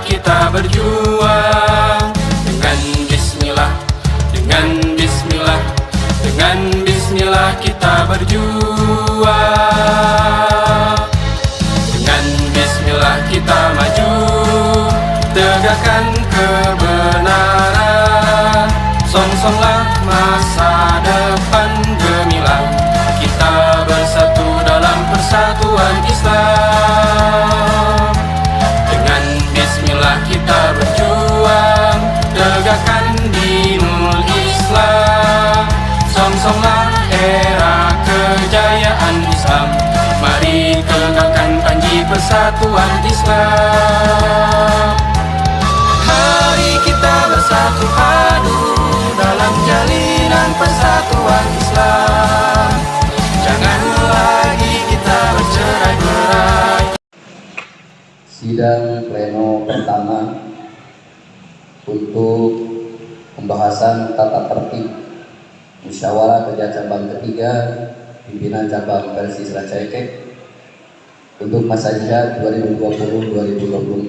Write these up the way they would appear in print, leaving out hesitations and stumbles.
kita berjuang. Dengan bismillah, dengan bismillah, dengan bismillah kita berjuang. Dengan bismillah kita maju, tegakkan kebenaran. Songsonglah masa depan gemilang, kita bersatu dalam persatuan Islam. Dengan bismillah kita berjuang, tegakkan dinul Islam. Songsonglah era kejayaan Islam, mari tegakkan panji persatuan Islam. Mari kita bersatu padu dalam jalinan persatuan Islam. Jangan lagi kita bercerai-berai. Sidang pleno pertama untuk pembahasan tata tertib musyawarah kerja cabang ketiga pimpinan cabang Persis Rancaikek untuk masa jihad 2020-2024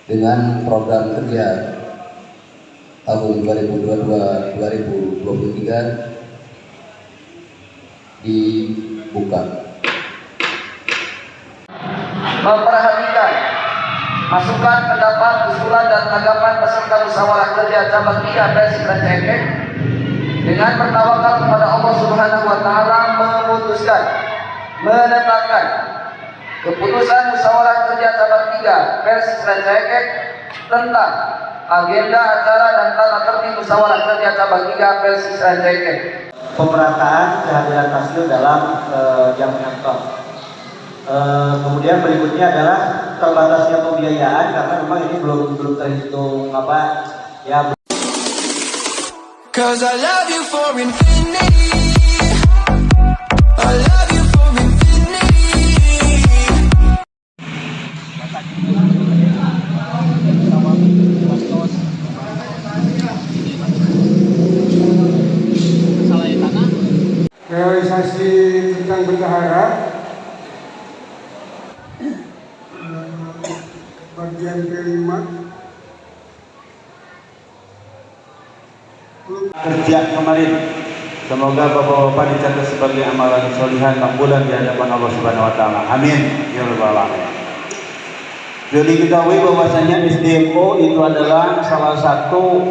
dengan program kerja tahun 2022-2023 dibuka. Memperhatikan masukan, pendapat, usulan dan tanggapan peserta musyawarah kerja cabang 3 Persis Rancaikek dengan bertawakal kepada Allah Subhanahu wa taala memutuskan menetapkan keputusan musyawarah kerja cabang 3 Persis Rancaikek tentang agenda acara dan tata tertib musyawarah kerja cabang 3 Persis Rancaikek. Pemerataan kehadiran tasbih dalam jam kantor. Kemudian berikutnya adalah terbatasnya pembiayaan karena memang ini belum terhitung apa ya. Cause I love you for infinity. I love you for infinity. Realisasi tentang bendahara bagian kelima kerja kemarin. Semoga bapak-bapak dicatat sebagai amalan solihan makbulan di hadapan Allah Subhanahu wa taala. Amin ya rabbal alamin. Jadi diketahui bahwasanya SDMO itu adalah salah satu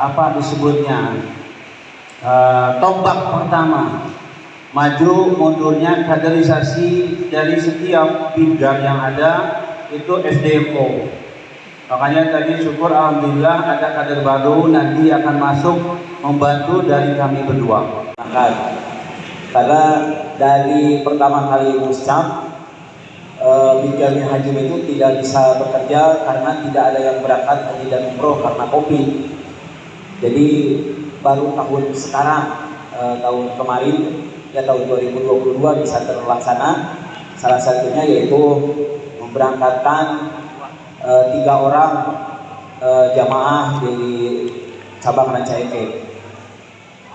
apa disebutnya tombak pertama maju mundurnya kaderisasi dari setiap bidang yang ada itu SDMO. Makanya tadi syukur alhamdulillah ada kader baru nanti akan masuk membantu dari kami berdua. Karena dari pertama kali muscap Bijamin Hajim itu tidak bisa bekerja karena tidak ada yang berangkat haji dan umroh karena COVID. Jadi baru tahun sekarang tahun kemarin ya tahun 2022 bisa terlaksana. Salah satunya yaitu memberangkatkan 3 orang jamaah di cabang Rancaikek.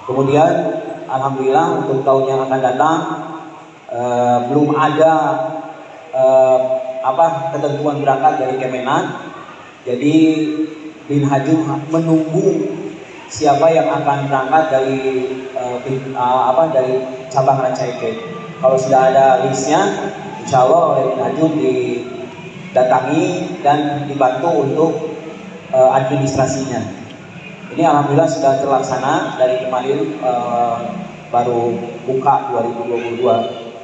Kemudian alhamdulillah untuk tahun yang akan datang belum ada ketentuan berangkat dari Kemenak. Jadi Bin Hajim menunggu siapa yang akan berangkat dari dari cabang Rancaikek. Kalau sudah ada listnya, insya Allah oleh Bin Hajim didatangi dan dibantu untuk administrasinya. Ini alhamdulillah sudah terlaksana dari kemarin baru buka 2022.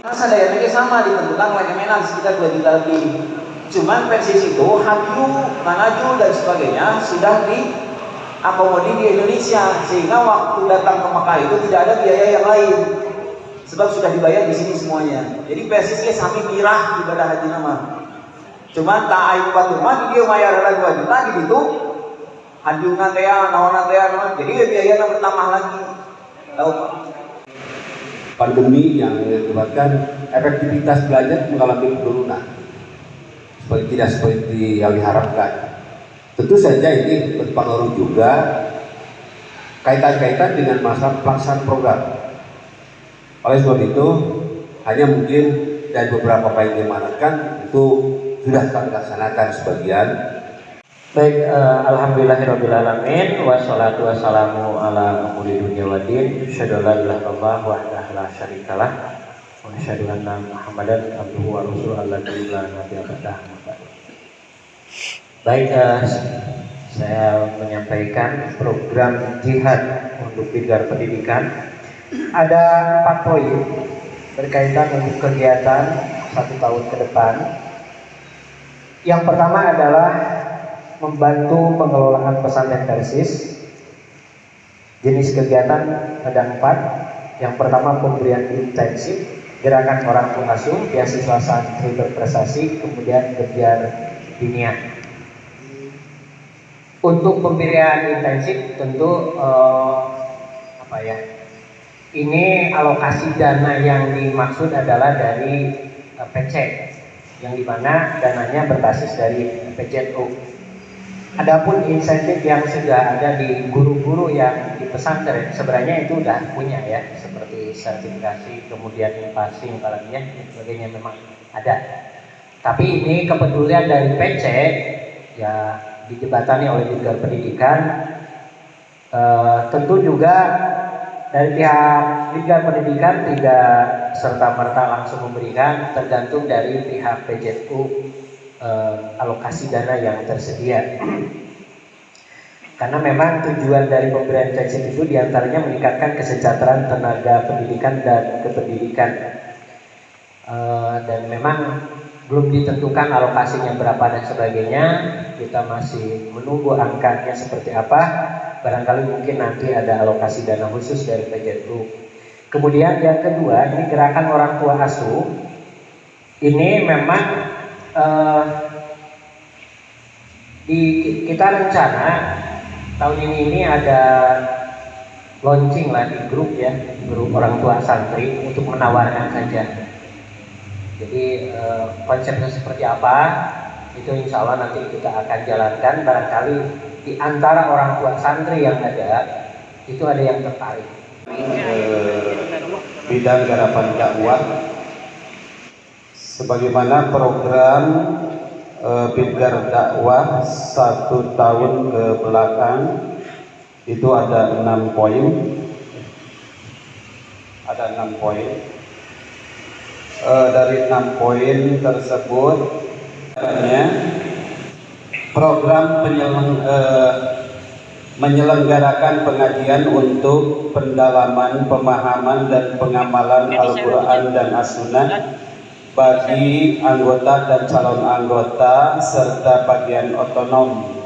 Masa daya tarik sama ditentukan oleh Kemenak sekitar 2 juta lebih. Cuman Persis itu Hadyu, Manaju dan sebagainya sudah diakomodir di Indonesia sehingga waktu datang ke Mekah itu tidak ada biaya yang lain sebab sudah dibayar di sini semuanya. Jadi Persis ini sampai mirah ibadah haji nama. Cuman tak ayu batu mah dia bayar 2 juta gitu. Hadyu ngatea, naon jadi biaya bertambah lagi. Tahu Pak? Pandemi yang menyebabkan efektivitas belajar mengalami penurunan tidak seperti yang diharapkan. Tentu saja ini berpengaruh juga kaitan-kaitan dengan masa pelaksanaan program. Oleh sebab itu hanya mungkin dan beberapa poin diamanatkan itu sudah kami laksanakan sebagian. Baik, alhamdulillahirrabbilalamin, wassalatu wassalamu ala amuri dunia waddin, asyhadu an la ilaha illallah wahdahu la syarikalah, wa asyhadu anna Muhammadan abduhu wa rasuluhu alladzi la nabiyya ba'dahu. Baik, saya menyampaikan program jihad untuk bidang pendidikan. Ada 4 poin berkaitan untuk kegiatan 1 tahun ke depan. Yang pertama adalah membantu pengelolaan pesantren Persis. Jenis kegiatan ada 4. Yang pertama pemberian intensif, gerakan orang pengasuh, beasiswa santri berprestasi, kemudian kegiatan diniyah. Untuk pemberian intensif tentu ini alokasi dana yang dimaksud adalah dari PC, yang dimana dananya berbasis dari PJTU. Adapun insentif yang sudah ada di guru-guru yang di pesantren sebenarnya itu udah punya ya, seperti sertifikasi, kemudian passing, kalanya dan sebagainya memang ada. Tapi ini kepedulian dari PC ya dijebatani oleh Bidgar Pendidikan. Tentu juga dari pihak Bidgar Pendidikan tidak serta-merta langsung memberikan, tergantung dari pihak PJTU alokasi dana yang tersedia. Karena memang tujuan dari pemberian intensif itu diantaranya meningkatkan kesejahteraan tenaga pendidikan dan kependidikan. Dan memang belum ditentukan alokasinya berapa dan sebagainya. Kita masih menunggu angkanya seperti apa. Barangkali mungkin nanti ada alokasi dana khusus dari PJTU. Kemudian yang kedua, ini gerakan orang tua asuh. Ini memang kita rencana tahun ini ada launching lah di grup ya, grup orang tua santri untuk menawarkan saja. Jadi konsepnya seperti apa itu insya Allah nanti kita akan jalankan. Barangkali di antara orang tua santri yang ada itu ada yang tertarik. Bidang garapan dakwah sebagaimana program Bidgar dakwah 1 tahun ke belakang itu ada 6 poin. Ada 6 poin. Dari 6 poin tersebut program menyelenggarakan pengajian untuk pendalaman, pemahaman dan pengamalan Al-Quran dan As-Sunnah bagi anggota dan calon anggota serta bagian otonom.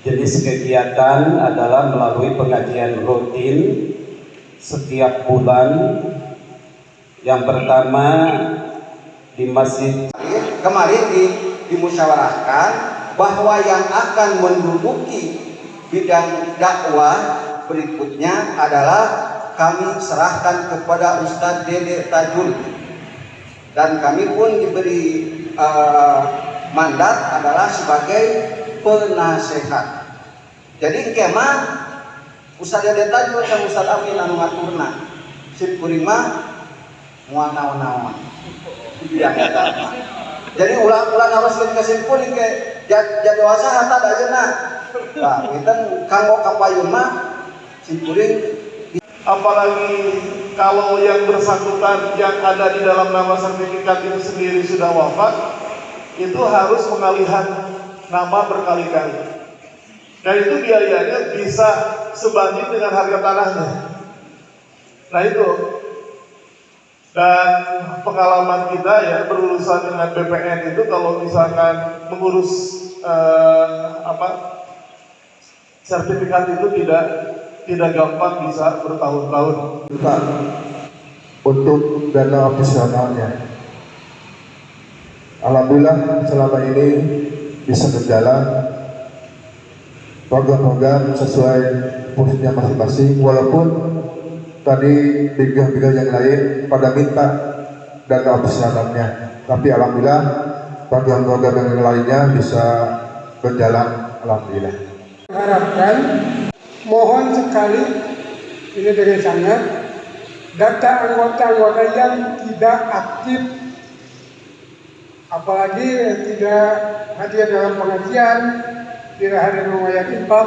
Jenis kegiatan adalah melalui pengajian rutin setiap bulan. Yang pertama di masjid. Kemarin dimusyawarahkan bahwa yang akan menduduki bidang dakwah berikutnya adalah kami serahkan kepada Ustadz Dede Tajul. Dan kami pun diberi mandat adalah sebagai penasehat. Jadi kemah Ustadz Dede Tajul sama Ustadz Amin anu ngaturna sip kurima mual naon-naon. Jadi ulang-ulang harus kesimpul ke jadwasa hata ajeuna. Nah, kita kanggo kapayun mah simpuling. Apalagi kalau yang bersangkutan yang ada di dalam nama sertifikat itu sendiri sudah wafat, itu harus pengalihan nama berkali-kali. Dan itu biayanya bisa sebanding dengan harga tanahnya. Nah itu. Dan pengalaman kita ya berurusan dengan BPN itu kalau misalkan mengurus sertifikat itu tidak gampang, bisa bertahun-tahun. Untuk dana operasionalnya, alhamdulillah selama ini bisa berjalan program-program sesuai fungsinya masing-masing, walaupun tadi bidang-bidang yang lain pada minta dana operasionalnya, tapi alhamdulillah program-program yang lainnya bisa berjalan, alhamdulillah. Harapkan, mohon sekali ini dengan sangat data anggota-anggota yang tidak aktif apalagi tidak hadir dalam pengajian, tidak hadir mengayak infak,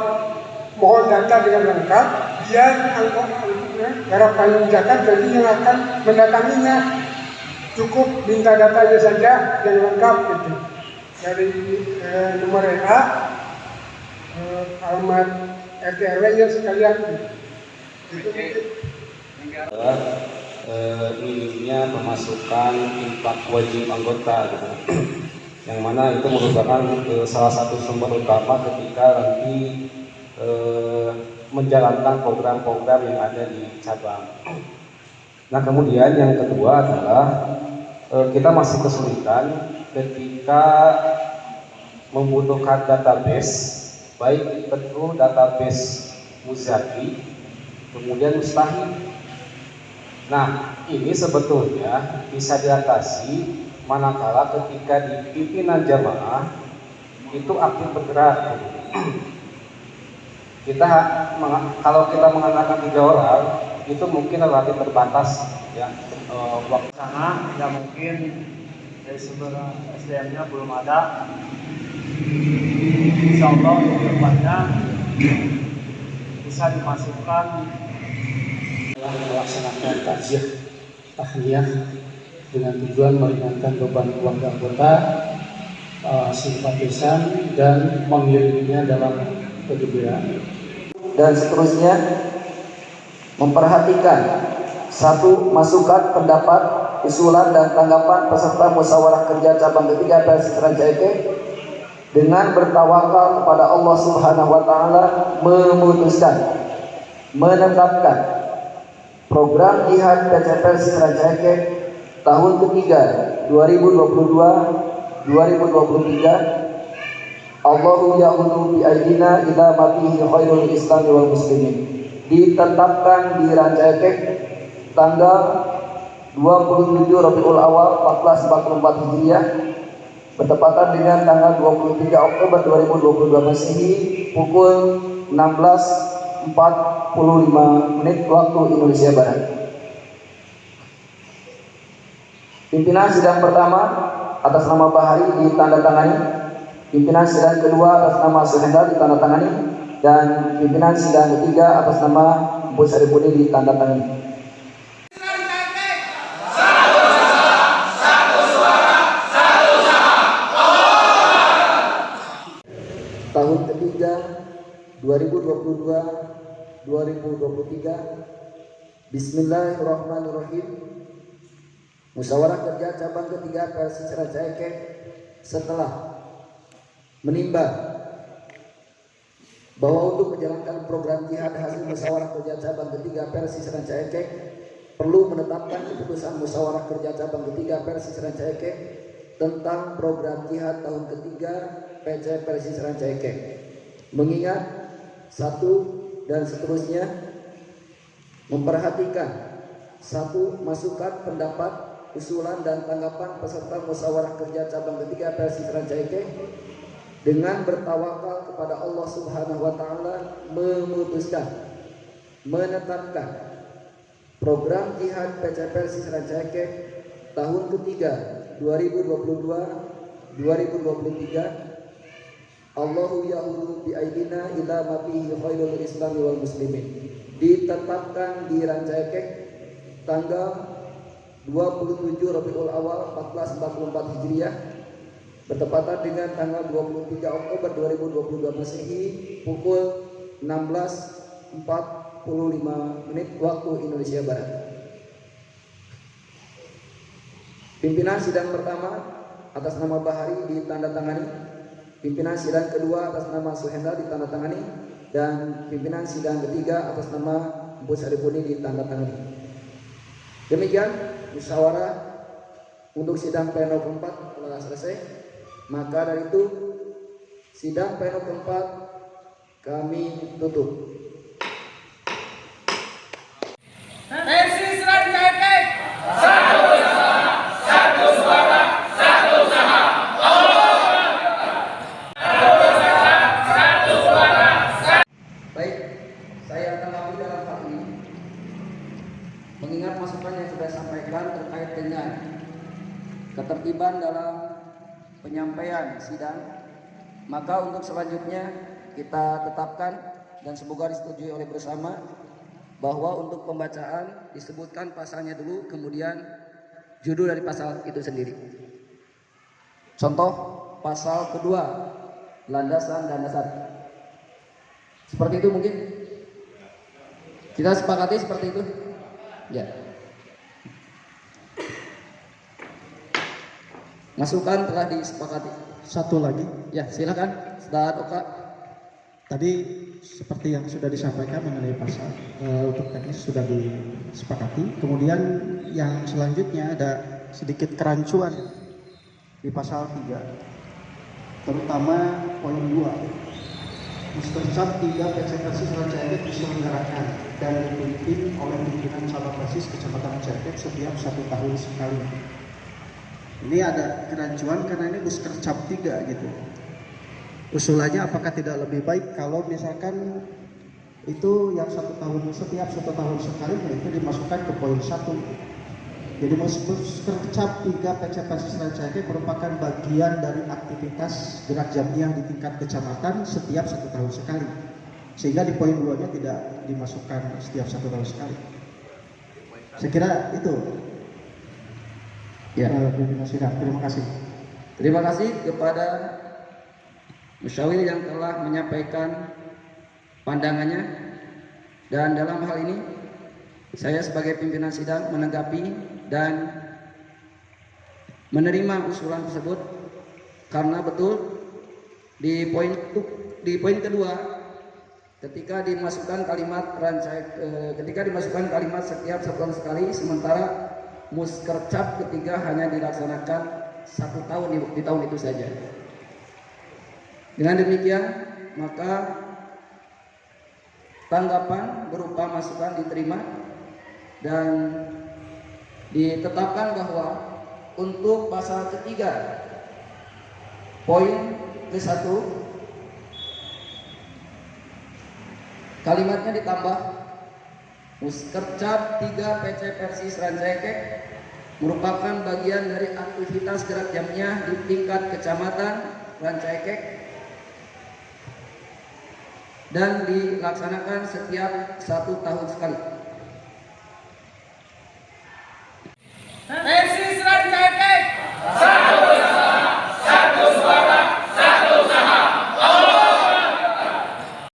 mohon data dengan lengkap biar para payung zakat jadi yang akan mendatanginya cukup minta datanya saja yang lengkap gitu. Dari nomor WA, alamat RT RW-nya sekalian. Minimnya pemasukan infak wajib anggota gitu. Yang mana itu merupakan salah satu sumber utama ketika nanti menjalankan program-program yang ada di cabang. Nah kemudian yang kedua adalah kita masih kesulitan ketika membutuhkan database, baik itu database Muzaki, kemudian Mustahil. Nah ini sebetulnya bisa diatasi manakala ketika di pimpinan jamaah itu aktif bergerak. Kalau kita mengangkat 3 orang itu mungkin relatif terbatas ya waktu Sana ya mungkin dari sumber SDM-nya belum ada. Insya Allah untuk depannya bisa dimasukkan melaksanakan takziah tahliyah dengan tujuan meringankan beban keluarga anggota, simpatisan dan mengiringinya dalam kegembiraan. Dan seterusnya memperhatikan satu masukan, pendapat, usulan dan tanggapan peserta musyawarah kerja cabang ketiga PLC Rancaike dengan bertawakal kepada Allah Subhanahu wa taala memutuskan menetapkan program jihad PCPLC Rancaike tahun ketiga 2022-2023 Allahu ya'udhu bi'aidina ila mafihi khairul islami wal muslimin, ditetapkan di Rancaike tanggal 27 Rabiul Awal 1444 Hijriah bertepatan dengan tanggal 23 Oktober 2022 Masehi pukul 16.45 waktu Indonesia Barat. Pimpinan sidang pertama atas nama Bahari ditandatangani. Pimpinan sidang kedua atas nama Suhendra ditandatangani, dan pimpinan sidang ketiga atas nama Bu Saripudi ditandatangani. Tahun ketiga 2022-2023 Bismillahirrahmanirrahim. Musyawarah kerja cabang ketiga PLC Rancaike setelah menimbang bahwa untuk menjalankan program jihad hasil musyawarah kerja cabang ketiga PLC Rancaike perlu menetapkan keputusan musyawarah kerja cabang ketiga PLC Rancaike tentang program jihad tahun ketiga PC PLC Rancaike, mengingat satu dan seterusnya memperhatikan satu masukan, pendapat, usulan dan tanggapan peserta musyawarah kerja cabang ketiga PLC Rancaike dengan bertawakal kepada Allah Subhanahu wa taala memutuskan menetapkan program jihad PCPLC Rancaike tahun ketiga 2022-2023 Allahu ya'udhu bi'aidina ila mafihi khairul islami wal muslimin, ditetapkan di Rancaike tanggal 27 Rabiul Awal 1444 Hijriah bertepatan dengan tanggal 23 Oktober 2022 Masehi pukul 16.45 waktu Indonesia Barat. Pimpinan sidang pertama atas nama Bahari ditandatangani, pimpinan sidang kedua atas nama Suhendra ditandatangani, dan pimpinan sidang ketiga atas nama Bu Saripudi ditandatangani. Demikian musyawarah untuk sidang pleno keempat telah selesai. Maka dari itu sidang pleno keempat kami tutup. PLC Rancaike satu suara, satu usaha. Baik, saya tanggapi dalam hal ini. Mengingat masukan yang sudah sampaikan terkait dengan ketertiban dalam penyampaian sidang, maka untuk selanjutnya kita tetapkan dan semoga disetujui oleh bersama bahwa untuk pembacaan disebutkan pasalnya dulu, kemudian judul dari pasal itu sendiri. Contoh pasal kedua, landasan dan dasar. Seperti itu mungkin kita sepakati seperti itu. Ya. Masukan telah disepakati. Satu lagi, Ya, silakan, Ustaz Oka. tadi seperti yang sudah disampaikan mengenai pasal untuk teknis sudah disepakati. Kemudian yang selanjutnya ada sedikit kerancuan di pasal 3, terutama poin 2. Muskercap 3 PCPRSI Rancaikek diselenggarakan dan dipimpin oleh pimpinan cabang basis Kecamatan Rancaikek setiap 1 tahun sekali. Ini ada kerancuan karena ini Muskercap 3 gitu. Usulannya apakah tidak lebih baik kalau misalkan itu yang 1 tahun setiap 1 tahun sekali, yaitu dimasukkan ke poin 1. Jadi Muskercap 3 PCPRSI Rancaikek merupakan bagian dari aktivitas gerak jamiah di tingkat kecamatan setiap 1 tahun sekali, sehingga di poin 2-nya tidak dimasukkan setiap 1 tahun sekali. Saya kira itu. Ya. Terima kasih. Terima kasih kepada musyawir yang telah menyampaikan pandangannya, dan dalam hal ini saya sebagai pimpinan sidang menanggapi dan menerima usulan tersebut karena betul di poin kedua ketika dimasukkan kalimat setiap 1 tahun sekali, sementara Muskercap ketiga hanya dilaksanakan 1 tahun di tahun itu saja. Dengan demikian maka tanggapan berupa masukan diterima dan ditetapkan bahwa untuk pasal ketiga poin ke-1 kalimatnya ditambah Muskercap 3 PCPRSI Rancaikek merupakan bagian dari aktivitas gerak jamiah di tingkat kecamatan Rancaikek dan dilaksanakan setiap 1 tahun sekali.